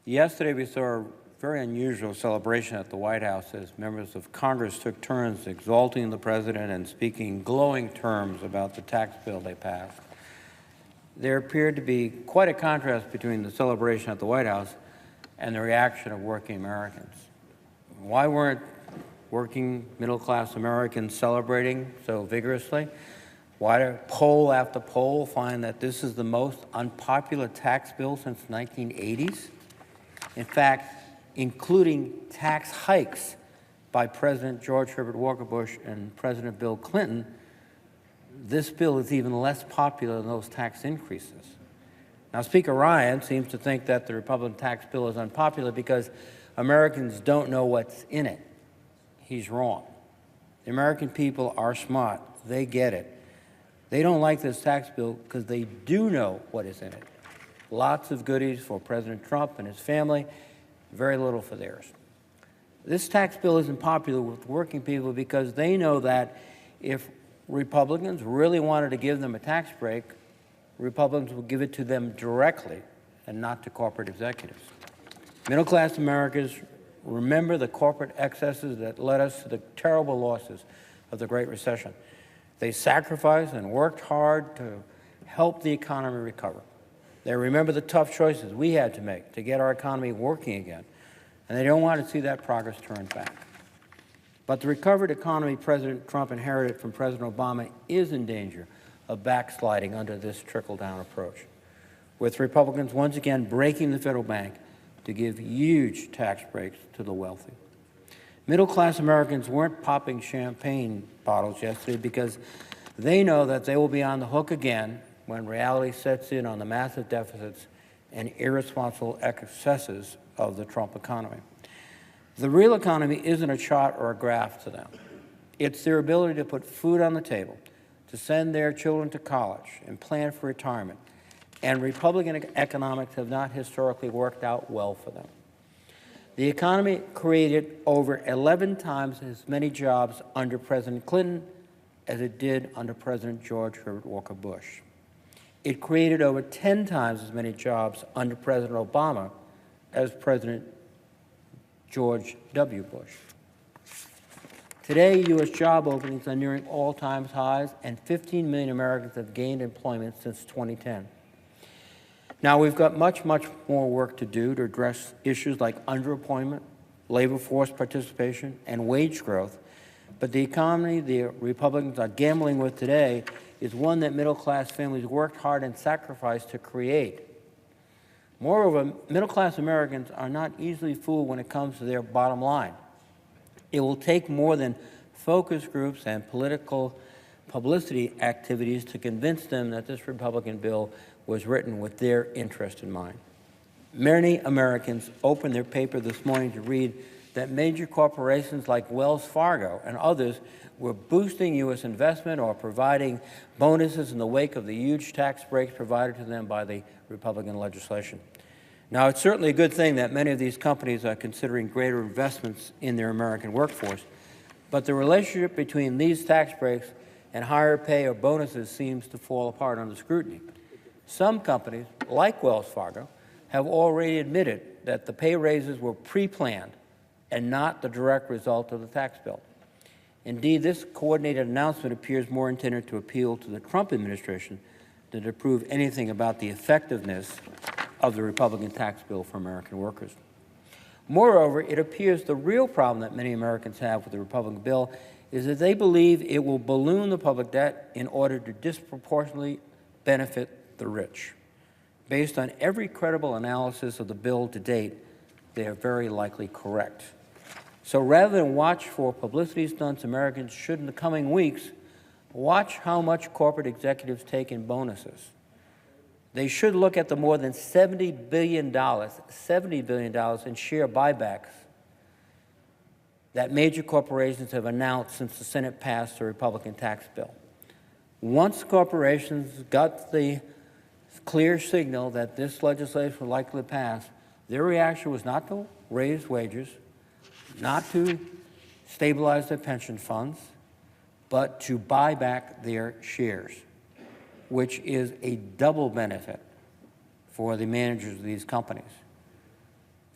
Yesterday, we saw a very unusual celebration at the White House as members of Congress took turns exalting the president and speaking glowing terms about the tax bill they passed. There appeared to be quite a contrast between the celebration at the White House and the reaction of working Americans. Why weren't working middle-class Americans celebrating so vigorously? Why do poll after poll find that this is the most unpopular tax bill since the 1980s? In fact, including tax hikes by President George Herbert Walker Bush and President Bill Clinton, this bill is even less popular than those tax increases. Now, Speaker Ryan seems to think that the Republican tax bill is unpopular because Americans don't know what's in it. He's wrong. The American people are smart. They get it. They don't like this tax bill because they do know what is in it. Lots of goodies for President Trump and his family, very little for theirs. This tax bill isn't popular with working people because they know that if Republicans really wanted to give them a tax break, Republicans would give it to them directly and not to corporate executives. Middle-class Americans remember the corporate excesses that led us to the terrible losses of the Great Recession. They sacrificed and worked hard to help the economy recover. They remember the tough choices we had to make to get our economy working again, and they don't want to see that progress turned back. But the recovered economy President Trump inherited from President Obama is in danger of backsliding under this trickle-down approach, with Republicans once again breaking the federal bank to give huge tax breaks to the wealthy. Middle-class Americans weren't popping champagne bottles yesterday because they know that they will be on the hook again when reality sets in on the massive deficits and irresponsible excesses of the Trump economy. The real economy isn't a chart or a graph to them. It's their ability to put food on the table, to send their children to college and plan for retirement. And Republican economics have not historically worked out well for them. The economy created over 11 times as many jobs under President Clinton as it did under President George Herbert Walker Bush. It created over 10 times as many jobs under President Obama as President George W. Bush. Today, U.S. job openings are nearing all-time highs, and 15 million Americans have gained employment since 2010. Now, we've got much more work to do to address issues like underemployment, labor force participation, and wage growth. But the economy the Republicans are gambling with today is one that middle-class families worked hard and sacrificed to create. Moreover, middle-class Americans are not easily fooled when it comes to their bottom line. It will take more than focus groups and political publicity activities to convince them that this Republican bill was written with their interest in mind. Many Americans opened their paper this morning to read that major corporations like Wells Fargo and others were boosting U.S. investment or providing bonuses in the wake of the huge tax breaks provided to them by the Republican legislation. Now, it's certainly a good thing that many of these companies are considering greater investments in their American workforce, but the relationship between these tax breaks and higher pay or bonuses seems to fall apart under scrutiny. Some companies, like Wells Fargo, have already admitted that the pay raises were pre-planned and not the direct result of the tax bill. Indeed, this coordinated announcement appears more intended to appeal to the Trump administration than to prove anything about the effectiveness of the Republican tax bill for American workers. Moreover, it appears the real problem that many Americans have with the Republican bill is that they believe it will balloon the public debt in order to disproportionately benefit the rich. Based on every credible analysis of the bill to date, they are very likely correct. So rather than watch for publicity stunts, Americans should, in the coming weeks, watch how much corporate executives take in bonuses. They should look at the more than $70 billion in share buybacks that major corporations have announced since the Senate passed the Republican tax bill. Once corporations got the clear signal that this legislation was likely to pass, their reaction was not to raise wages, not to stabilize their pension funds, but to buy back their shares, which is a double benefit for the managers of these companies.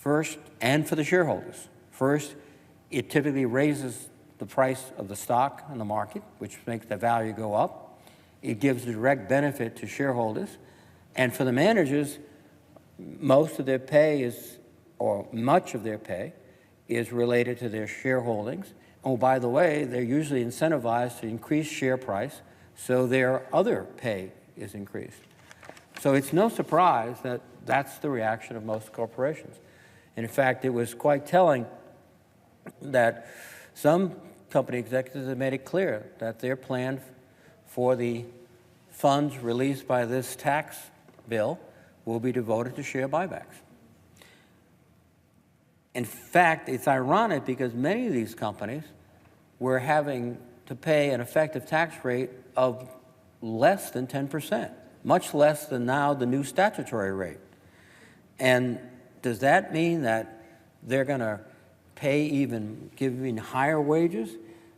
First, and for the shareholders. First, it typically raises the price of the stock in the market, which makes the value go up. It gives a direct benefit to shareholders. And for the managers, most of their pay is, or much of their pay, is related to their shareholdings. Oh, by the way, they're usually incentivized to increase share price, so their other pay is increased. So it's no surprise that that's the reaction of most corporations. And in fact, it was quite telling that some company executives have made it clear that their plan for the funds released by this tax bill will be devoted to share buybacks. In fact, it's ironic because many of these companies were having to pay an effective tax rate of less than 10%, much less than now the new statutory rate. And does that mean that they're going to give even higher wages?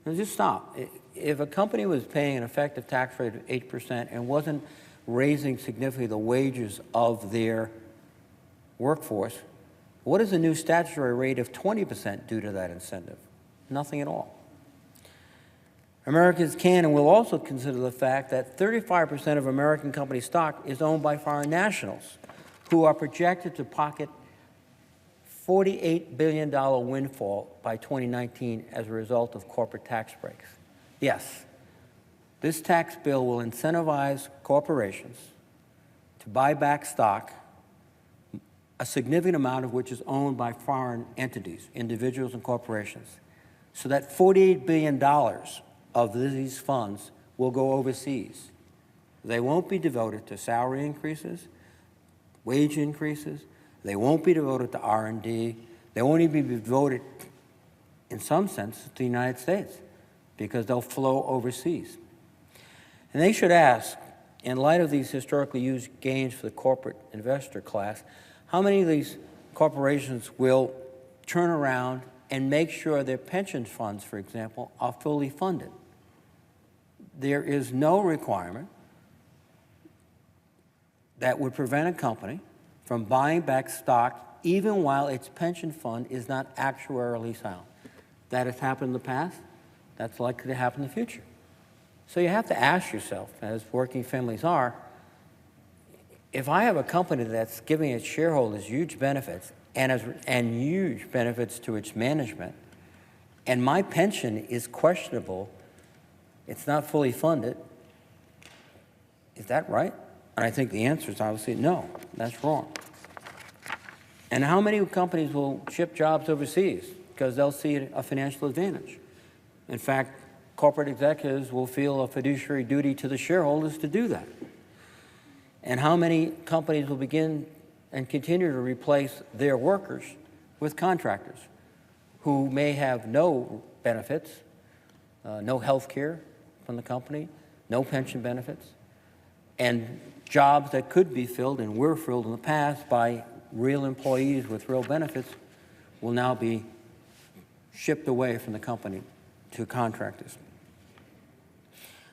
Now just stop. If a company was paying an effective tax rate of 8% and wasn't raising significantly the wages of their workforce, what does a new statutory rate of 20% do to that incentive? Nothing at all. Americans can and will also consider the fact that 35% of American company stock is owned by foreign nationals who are projected to pocket $48 billion windfall by 2019 as a result of corporate tax breaks. Yes, this tax bill will incentivize corporations to buy back stock, a significant amount of which is owned by foreign entities, individuals and corporations, so that $48 billion of these funds will go overseas. They won't be devoted to salary increases, wage increases. They won't be devoted to R&D. They won't even be devoted, in some sense, to the United States because they'll flow overseas. And they should ask, in light of these historically huge gains for the corporate investor class, how many of these corporations will turn around and make sure their pension funds, for example, are fully funded? There is no requirement that would prevent a company from buying back stock even while its pension fund is not actuarially sound. That has happened in the past. That's likely to happen in the future. So you have to ask yourself, as working families are, if I have a company that's giving its shareholders huge benefits and huge benefits to its management, and my pension is questionable, it's not fully funded, is that right? And I think the answer is obviously no, that's wrong. And how many companies will ship jobs overseas because they'll see a financial advantage? In fact, corporate executives will feel a fiduciary duty to the shareholders to do that. And how many companies will begin and continue to replace their workers with contractors who may have no benefits, no health care from the company, no pension benefits, and jobs that could be filled and were filled in the past by real employees with real benefits will now be shipped away from the company to contractors.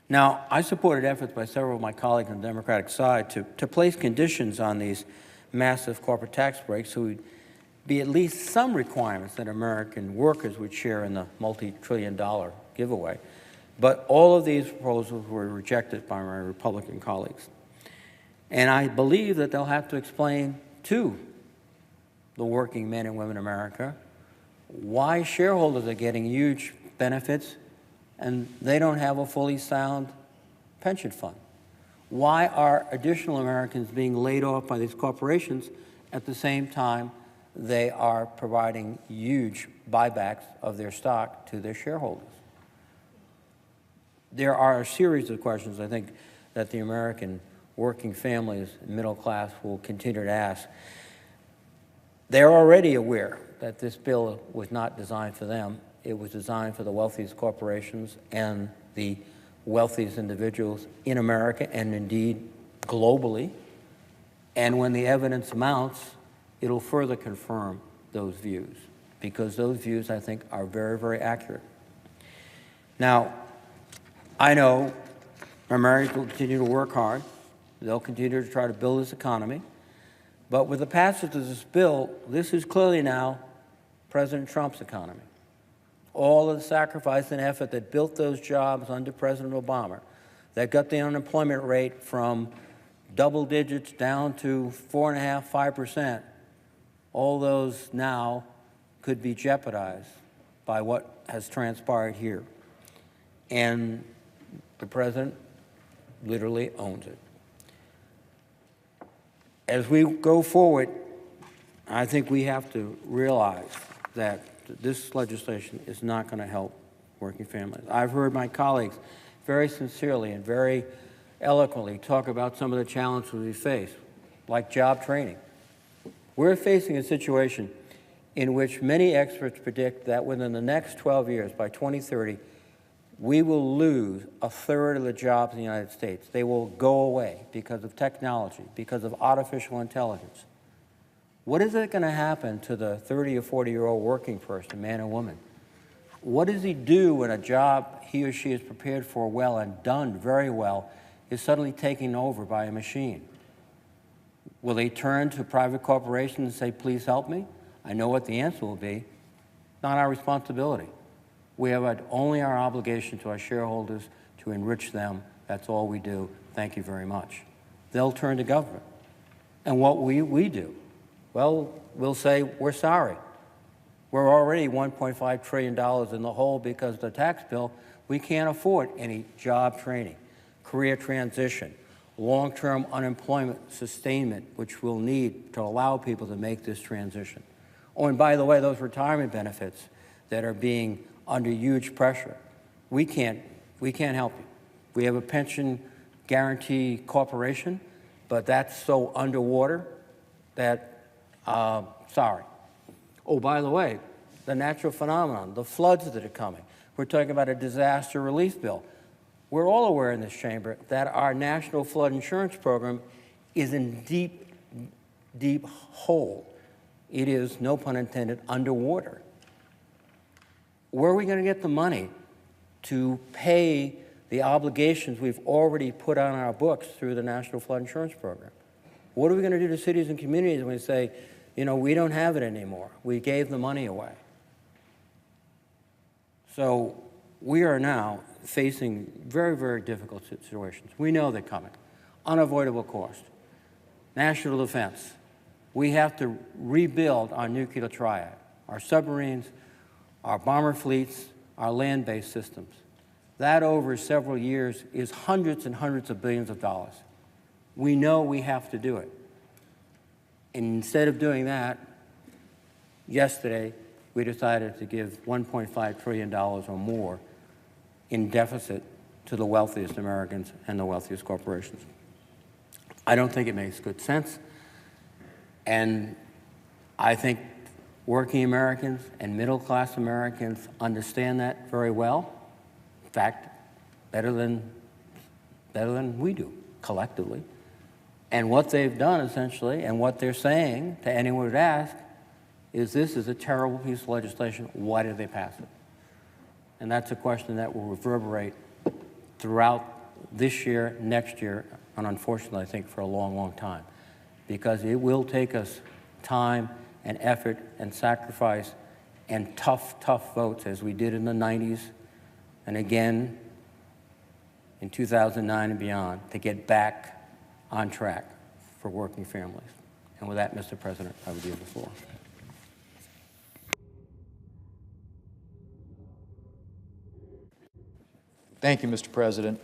Now, I supported efforts by several of my colleagues on the Democratic side to place conditions on these massive corporate tax breaks so would be at least some requirements that American workers would share in the multi-trillion-dollar giveaway. But all of these proposals were rejected by my Republican colleagues. And I believe that they'll have to explain to the working men and women in America why shareholders are getting huge benefits and they don't have a fully sound pension fund. Why are additional Americans being laid off by these corporations at the same time they are providing huge buybacks of their stock to their shareholders? There are a series of questions, I think, that the American working families, middle class, will continue to ask. They're already aware that this bill was not designed for them. It was designed for the wealthiest corporations and the wealthiest individuals in America and indeed globally. And when the evidence mounts, it'll further confirm those views because those views, I think, are very, very accurate. Now, I know Americans will continue to work hard. They'll continue to try to build this economy. But with the passage of this bill, this is clearly now President Trump's economy. All of the sacrifice and effort that built those jobs under President Obama, that got the unemployment rate from double digits down to 4.5%, 5%, all those now could be jeopardized by what has transpired here. And the president literally owns it. As we go forward, I think we have to realize that this legislation is not going to help working families. I've heard my colleagues very sincerely and very eloquently talk about some of the challenges we face, like job training. We're facing a situation in which many experts predict that within the next 12 years, by 2030, we will lose a third of the jobs in the United States. They will go away because of technology, because of artificial intelligence. What is it going to happen to the 30 or 40-year-old working person, man or woman? What does he do when a job he or she is prepared for well and done very well is suddenly taken over by a machine? Will they turn to private corporations and say, please help me? I know what the answer will be. Not our responsibility. We have only our obligation to our shareholders to enrich them. That's all we do. Thank you very much. They'll turn to government. And what we do? Well, we'll say, we're sorry. We're already $1.5 trillion in the hole because of the tax bill. We can't afford any job training, career transition, long-term unemployment sustainment, which we'll need to allow people to make this transition. Oh, and by the way, those retirement benefits that are being under huge pressure, we can't help you. We have a pension guarantee corporation, but that's so underwater that, sorry. Oh, by the way, the natural phenomenon, the floods that are coming. We're talking about a disaster relief bill. We're all aware in this chamber that our national flood insurance program is in deep, deep hole. It is, no pun intended, underwater. Where are we going to get the money to pay the obligations we've already put on our books through the National Flood Insurance Program? What are we going to do to cities and communities when we say, you know, we don't have it anymore? We gave the money away. So we are now facing very, very difficult situations. We know they're coming. Unavoidable cost. National defense. We have to rebuild our nuclear triad, our submarines, our bomber fleets, our land-based systems. That over several years is hundreds and hundreds of billions of dollars. We know we have to do it. And instead of doing that, yesterday we decided to give $1.5 trillion or more in deficit to the wealthiest Americans and the wealthiest corporations. I don't think it makes good sense. And I think working Americans and middle-class Americans understand that very well. In fact, better than we do, collectively. And what they've done, essentially, and what they're saying to anyone who'd ask, is this is a terrible piece of legislation. Why did they pass it? And that's a question that will reverberate throughout this year, next year, and unfortunately, I think, for a long, long time. Because it will take us time and effort and sacrifice and tough, tough votes, as we did in the 90s and again in 2009 and beyond, to get back on track for working families. And with that, Mr. President, I would yield the floor. Thank you, Mr. President.